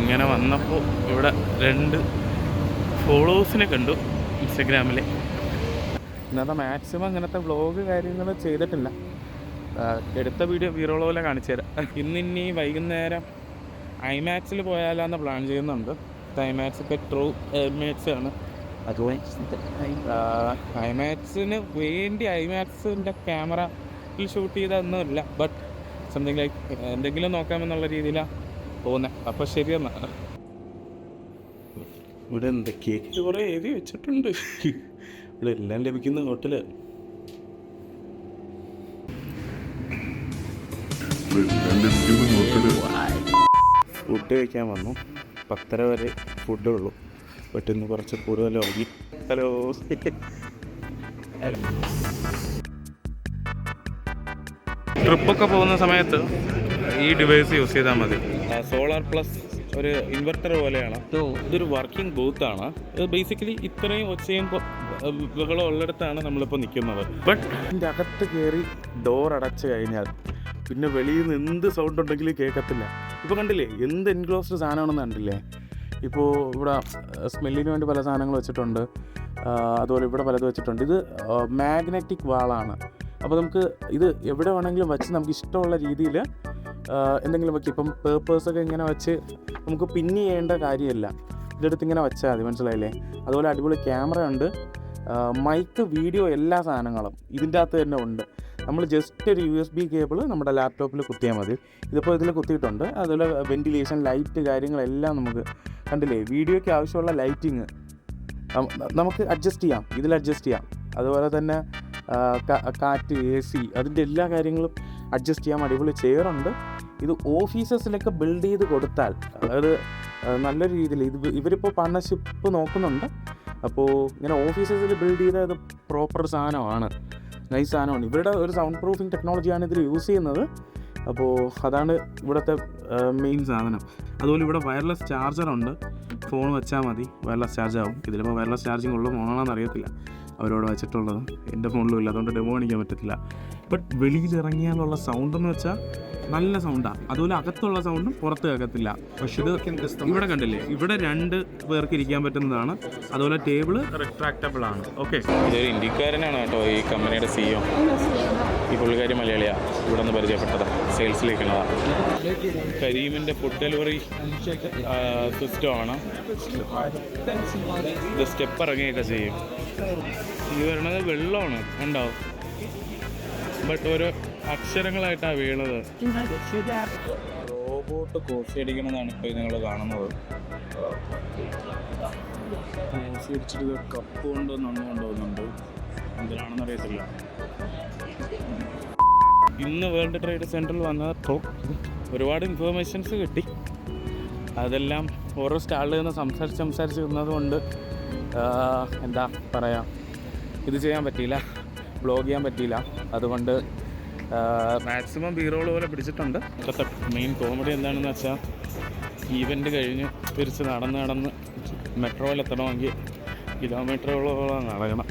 ഇങ്ങനെ വന്നപ്പോൾ ഇവിടെ 2 ഫോളോവേഴ്സിനെ കണ്ടു ഇൻസ്റ്റഗ്രാമിൽ. ഇന്നത്തെ മാക്സിമം ഇങ്ങനത്തെ വ്ളോഗ് കാര്യങ്ങൾ ചെയ്തിട്ടില്ല. എടുത്ത വീഡിയോ വീറോളോലെ കാണിച്ചു തരാം. ഇന്നിനി വൈകുന്നേരം ഐമാക്സിൽ പോയാലാന്ന് പ്ലാൻ ചെയ്യുന്നുണ്ട്. ഐമാക്സ് ട്രൂ ഐമാക്സ് ആണ്. ഐമാക്സിന് വേണ്ടി ഐമാക്സിൻ്റെ ക്യാമറയിൽ ഷൂട്ട് ചെയ്തൊന്നുമില്ല, ബട്ട് സംതിങ് ലൈക്ക് എന്തെങ്കിലും നോക്കാമെന്നുള്ള രീതിയിലാണ് പോകുന്നത്. അപ്പോൾ ശരിയെന്നാ. ഇവിടെ എന്തൊക്കെയൊക്കെ കുറേ എഴുതി വെച്ചിട്ടുണ്ട്. ഇവിടെ എല്ലാം ലഭിക്കുന്ന ഹോട്ടല്. ഫുഡ് കഴിക്കാൻ വന്നു. 10:30 വരെ ഫുഡേ ഉള്ളൂ. പറ്റുന്ന കുറച്ച് കൂടുതൽ ഉറങ്ങി. ഹലോ, ട്രിപ്പൊക്കെ പോകുന്ന സമയത്ത് ഈ ഡിവൈസ് യൂസ് ചെയ്താൽ മതി. സോളാർ പ്ലസ് ഒരു ഇൻവെർട്ടർ പോലെയാണ്. ഇതൊരു വർക്കിംഗ് ബൂത്താണ്. ഇത് ബേസിക്കലി ഇത്രയും ഒച്ചയും ബഹളം ഉള്ളിടത്താണ് നമ്മളിപ്പോൾ നിൽക്കുന്നത്. ബട്ട് ഇതിൻ്റെ അകത്ത് കയറി ഡോർ അടച്ചു കഴിഞ്ഞാൽ പിന്നെ വെളിയിൽ നിന്ന് എന്ത് സൗണ്ട് ഉണ്ടെങ്കിലും കേൾക്കത്തില്ല. ഇപ്പോൾ കണ്ടില്ലേ എന്ത് എൻക്ലോസ്ഡ് സാധനമാണെന്ന് കണ്ടില്ലേ. ഇപ്പോൾ ഇവിടെ സ്മെല്ലിന് വേണ്ടി പല സാധനങ്ങൾ വെച്ചിട്ടുണ്ട്. അതുപോലെ ഇവിടെ പലത് വെച്ചിട്ടുണ്ട്. ഇത് മാഗ്നറ്റിക് വാളാണ്. അപ്പോൾ നമുക്ക് ഇത് എവിടെ വേണമെങ്കിലും വെച്ച് നമുക്ക് ഇഷ്ടമുള്ള രീതിയിൽ എന്തെങ്കിലും വയ്ക്കും. ഇപ്പം പേപ്പേഴ്സൊക്കെ ഇങ്ങനെ വെച്ച് നമുക്ക് പിൻ ചെയ്യേണ്ട കാര്യമില്ല. ഇതെടുത്ത് ഇങ്ങനെ വെച്ചാൽ മതി, മനസ്സിലായില്ലേ. അതുപോലെ അടിപൊളി ക്യാമറ ഉണ്ട്, മൈക്ക്, വീഡിയോ, എല്ലാ സാധനങ്ങളും ഇതിൻ്റെ അകത്ത് തന്നെ ഉണ്ട്. നമ്മൾ ജസ്റ്റ് ഒരു USB കേബിൾ നമ്മുടെ ലാപ്ടോപ്പിൽ കുത്തിയാൽ മതി. ഇതിപ്പോൾ ഇതിൽ കുത്തിയിട്ടുണ്ട്. അതുപോലെ വെൻറ്റിലേഷൻ, ലൈറ്റ് കാര്യങ്ങളെല്ലാം നമുക്ക് കണ്ടില്ലേ. വീഡിയോയ്ക്ക് ആവശ്യമുള്ള ലൈറ്റിങ് നമുക്ക് അഡ്ജസ്റ്റ് ചെയ്യാം, ഇതിൽ അഡ്ജസ്റ്റ് ചെയ്യാം. അതുപോലെ തന്നെ കാറ്റ്, AC, അതിൻ്റെ എല്ലാ കാര്യങ്ങളും അഡ്ജസ്റ്റ് ചെയ്യാൻ അടിപൊളി ചെയറുണ്ട്. ഇത് ഓഫീസസിലൊക്കെ ബിൽഡ് ചെയ്ത് കൊടുത്താൽ അതായത് നല്ലൊരു രീതിയിൽ ഇവരിപ്പോൾ പാർട്ണർഷിപ്പ് നോക്കുന്നുണ്ട്. അപ്പോൾ ഇങ്ങനെ ഓഫീസസിൽ ബിൽഡ് ചെയ്ത ഇത് പ്രോപ്പർ സാധനമാണ്, നൈസ് സാധനമാണ്. ഇവരുടെ ഒരു സൗണ്ട് പ്രൂഫിംഗ് ടെക്നോളജിയാണ് ഇതിൽ യൂസ് ചെയ്യുന്നത്. അപ്പോൾ അതാണ് ഇവിടുത്തെ മെയിൻ സാധനം. അതുപോലെ ഇവിടെ വയർലെസ് ചാർജറുണ്ട്. ഫോൺ വെച്ചാൽ മതി, വയർലെസ് ചാർജ് ആവും. ഇതിലിപ്പോൾ വയർലെസ് ചാർജിങ് ഉള്ള ഫോണാണെന്ന് അറിയത്തില്ല അവരോട് വെച്ചിട്ടുള്ളത്. എൻ്റെ ഫോണിലും ഇല്ല, അതുകൊണ്ട് ഡെമോ കാണിക്കാൻ പറ്റത്തില്ല. ബട്ട് വെളിയിൽ ഇറങ്ങിയാലുള്ള സൗണ്ട് എന്ന് വെച്ചാൽ നല്ല സൗണ്ടാണ്. അതുപോലെ അകത്തുള്ള സൗണ്ടും പുറത്ത് കേൾക്കത്തില്ല. പക്ഷേ ഇത് ഇവിടെ കണ്ടില്ലേ, ഇവിടെ 2 പേർക്ക് ഇരിക്കാൻ പറ്റുന്നതാണ്. അതുപോലെ ടേബിള് റിട്രാക്റ്റബിൾ ആണ്. ഓക്കെ, ഇതൊരു ഇന്ത്യക്കാരനാണ് കേട്ടോ ഈ കമ്പനിയുടെ CEO. ഈ പുള്ളിക്കാരി മലയാളിയാണ്. ഇവിടെ നിന്ന് പരിചയപ്പെട്ടതാണ്, സെയിൽസിലേക്കുള്ളതാണ്. കരീമിൻ്റെ ഫുഡ് ഡെലിവറി സിസ്റ്റമാണ്. ഇത് സ്റ്റെപ്പ് ഇറങ്ങിയൊക്കെ ചെയ്യും. ഇത് വരണത് വെള്ളമാണ്, ഉണ്ടാവും. ബട്ട് ഓരോ അക്ഷരങ്ങളായിട്ടാണ് വീണത്. റോബോട്ട് കോഫി അടിക്കണമെന്നാണ് ഇപ്പോൾ നിങ്ങൾ കാണുന്നത്. കോഫി അടിച്ചിട്ട് കപ്പ് കൊണ്ട് കൊണ്ടുപോകുന്നുണ്ട്. എന്തിനാണെന്ന് അറിയത്തില്ല. ഇന്ന് വേൾഡ് ട്രേഡ് സെൻറ്ററിൽ വന്നപ്പോൾ ഒരുപാട് ഇൻഫർമേഷൻസ് കിട്ടി. അതെല്ലാം ഓരോ സ്റ്റാളിൽ നിന്ന് സംസാരിച്ച് നിന്നതുകൊണ്ട് എന്താ പറയുക, ഇത് ചെയ്യാൻ പറ്റിയില്ല, വ്ളോഗ് ചെയ്യാൻ പറ്റിയില്ല. അതുകൊണ്ട് മാക്സിമം ബീറോൾ പോലെ പിടിച്ചിട്ടുണ്ട്. ഇപ്പോഴത്തെ മെയിൻ കോമഡി എന്താണെന്ന് വെച്ചാൽ ഈവൻ്റ് കഴിഞ്ഞ് തിരിച്ച് നടന്ന് മെട്രോയിലെത്തണമെങ്കിൽ കിലോമീറ്ററുകളോളം നടക്കണം.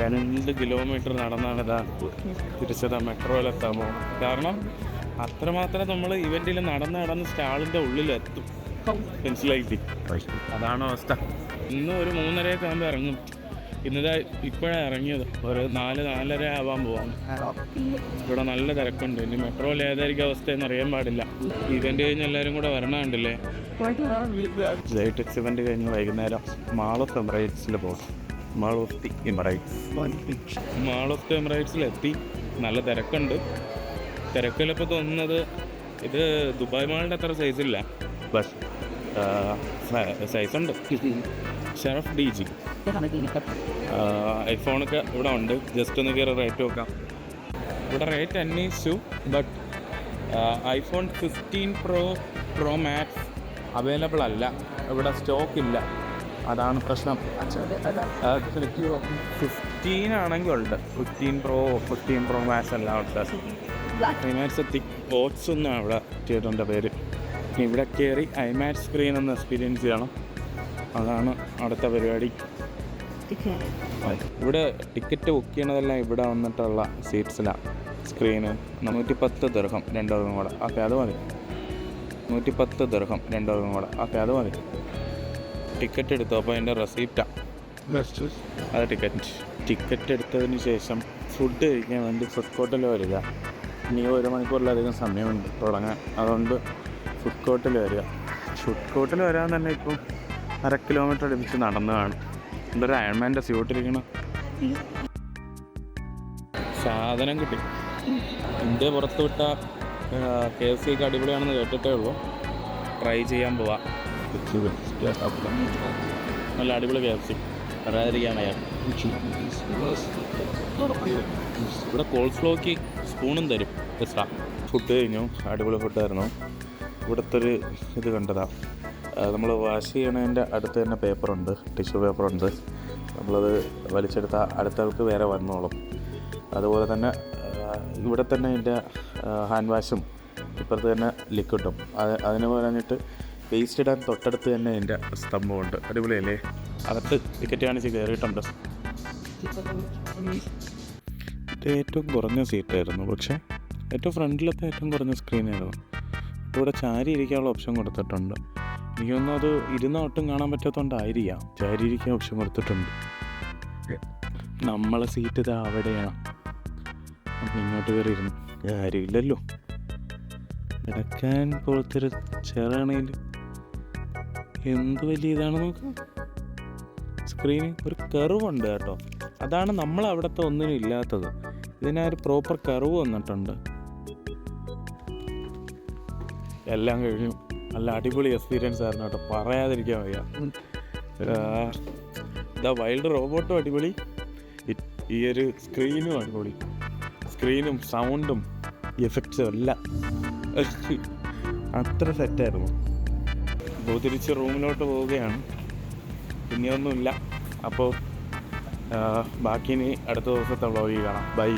2 കിലോമീറ്റർ നടന്നാണ് ഇതാ തിരിച്ചതാ മെട്രോയിലെത്താമോ. കാരണം അത്രമാത്രം നമ്മൾ ഇവൻറ്റിൽ നടന്ന് സ്റ്റാളിൻ്റെ ഉള്ളിലെത്തും. മനസ്സിലായിട്ടി, അതാണ് അവസ്ഥ. ഇന്ന് ഒരു 3:30 ആകുമ്പോൾ ഇറങ്ങും. ഇന്നിതാ ഇപ്പോഴാണ് ഇറങ്ങിയത്. ഒരു 4-4:30 ആവാൻ പോവാം. ഇവിടെ നല്ല തിരക്കുണ്ട്. ഇനി മെട്രോയിൽ ഏതായിരിക്കും അവസ്ഥയെന്ന് അറിയാൻ പാടില്ല. ഇവൻ്റ് കഴിഞ്ഞ് എല്ലാവരും കൂടെ വരണമുണ്ടല്ലേ. ജൈടെക്സ് ഇവൻ്റ് കഴിഞ്ഞ് വൈകുന്നേരം മാൾ ഓഫ് എമിറേറ്റ്സിൽ പോകും. മാൾ ഓഫ് ദി എമിറേറ്റ്സിലെത്തി. നല്ല തിരക്കുണ്ട്. തിരക്കിലിപ്പോൾ തോന്നുന്നത് ഇത് ദുബായ് മാളിൻ്റെ അത്ര സൈസില്ല, ബട്ട് സൈസുണ്ട്. ഷെറഫ് DG ഐഫോണൊക്കെ ഇവിടെ ഉണ്ട്. ജസ്റ്റ് ഒന്ന് കയറി റേറ്റ് നോക്കാം. ഇവിടെ റേറ്റ് അന്വേഷിച്ചു, but iPhone 15 Pro Max available അല്ല. ഇവിടെ സ്റ്റോക്ക് ഇല്ല, അതാണ് പ്രശ്നം. 15 ആണെങ്കിൽ ഉണ്ട്. 15 Pro Max എല്ലാം ഉണ്ട്. ഐമാക്സ് തിക് ബോട്ട്സ് എന്നാണ് ഇവിടെ തിയേറ്ററിൻ്റെ പേര്. ഇവിടെ കയറി ഐമാക്സ് സ്ക്രീൻ ഒന്ന് എക്സ്പീരിയൻസ് ചെയ്യണം. അതാണ് അടുത്ത പരിപാടി. ഇവിടെ ടിക്കറ്റ് ബുക്ക് ചെയ്യണതെല്ലാം ഇവിടെ വന്നിട്ടുള്ള സീറ്റ്സിലാണ്. സ്ക്രീന് 110 ദിർഹം 2 പേർക്കും കൂടെ. ഓക്കെ, അത് മതി. 110 ദിർഹം 2 പേർക്കും കൂടെ. ഓക്കെ, അത് മതി. ടിക്കറ്റ് എടുത്തു. അപ്പോൾ അതിൻ്റെ റെസീപ്റ്റാണ് അത്. ടിക്കറ്റ് എടുത്തതിന് ശേഷം ഫുഡ് കഴിക്കാൻ വേണ്ടി ഫുഡ് കോർട്ടിൽ വരിക. ഇനി 1 മണിക്കൂറിലധികം സമയമുണ്ട് തുടങ്ങാൻ. അതുകൊണ്ട് ഫുഡ് കോർട്ടിൽ വരിക. ഫുഡ് കോർട്ടിൽ വരാൻ തന്നെ ഇപ്പം 1/2 കിലോമീറ്റർ അടുപ്പിച്ച് നടന്നു കാണും. എന്തൊരു അയൺമാൻ്റെ സ്യൂട്ടിരിക്കണം. സാധനം കിട്ടി. ഇന്ത്യ പുറത്ത് വിട്ട KFC ഒക്കെ അടിപൊളിയാണെന്ന് കേട്ടിട്ടേ ഉള്ളൂ. ട്രൈ ചെയ്യാൻ പോവാം. നല്ല അടിപൊളി KFC പറയാതിരിക്കാൻ വയ്യ. ഇവിടെ കോൾസ്ലോക്ക് സ്പൂണും തരും എക്സ്ട്രാ. ഫുഡ് കഴിഞ്ഞു. അടിപൊളി ഫുഡായിരുന്നു. ഇവിടുത്തെ ഒരു ഇത് കണ്ടതാണ്. നമ്മൾ വാഷ് ചെയ്യണതിൻ്റെ അടുത്ത് തന്നെ പേപ്പറുണ്ട്, ടിഷ്യൂ പേപ്പറുണ്ട്. നമ്മളത് വലിച്ചെടുത്താൽ അടുത്തൾക്ക് വേറെ വന്നോളും. അതുപോലെ തന്നെ ഇവിടെ തന്നെ ഇതിൻ്റെ ഹാൻഡ് വാഷും ഇപ്പുറത്ത് തന്നെ ലിക്വിഡും അതിന് പറഞ്ഞിട്ട് വേസ്റ്റ് ഇടാൻ തൊട്ടടുത്ത് തന്നെ ഇതിൻ്റെ സ്തംഭമുണ്ട്. അടിപൊളിയല്ലേ? അകത്ത് ടിക്കറ്റ് കാണിച്ച് കയറിയിട്ടുണ്ട്. ഇത് ഏറ്റവും കുറഞ്ഞ സീറ്റായിരുന്നു, പക്ഷേ ഏറ്റവും ഫ്രണ്ടിലത്തെ ഏറ്റവും കുറഞ്ഞ സ്ക്രീനായിരുന്നു. ഇവിടെ ചാരി ഇരിക്കാനുള്ള ഓപ്ഷൻ കൊടുത്തിട്ടുണ്ട്. എനിക്കൊന്നും അത് ഇരുന്ന ഒട്ടും കാണാൻ പറ്റാത്തതുകൊണ്ടായിരിക്കാം ചാരി ഇരിക്കാൻ ഓപ്ഷൻ കൊടുത്തിട്ടുണ്ട്. നമ്മളെ സീറ്റ് ഇത് അവിടെയാണ്. അപ്പം ഇങ്ങോട്ട് കയറി ഇരുന്നു കാര്യമില്ലല്ലോ. കിടക്കാൻ പോലത്തൊരു ചെറാണെങ്കിൽ എന്ത് വലിയ ഇതാണ് നോക്ക്. സ്ക്രീന് ഒരു കർവുണ്ട് കേട്ടോ. അതാണ് നമ്മളവിടുത്തെ ഒന്നിനും ഇല്ലാത്തത്. ഇതിനൊരു പ്രോപ്പർ കർവ് വന്നിട്ടുണ്ട്. എല്ലാം കഴിഞ്ഞു. നല്ല അടിപൊളി എക്സ്പീരിയൻസ് ആയിരുന്നു കേട്ടോ, പറയാതിരിക്കാൻ വയ്യ. ഇതാ വൈൽഡ് റോബോട്ടും അടിപൊളി, ഈ ഒരു സ്ക്രീനും അടിപൊളി. സ്ക്രീനും സൗണ്ടും എഫക്ട്സും എല്ലാം അത്ര സെറ്റായിരുന്നു. അപ്പോൾ തിരിച്ച് റൂമിലോട്ട് പോവുകയാണ്. പിന്നെയൊന്നുമില്ല. അപ്പോൾ ബാക്കി ഇനി അടുത്ത ദിവസത്തെ വ്ളോഗിൽ കാണാം. ബൈ.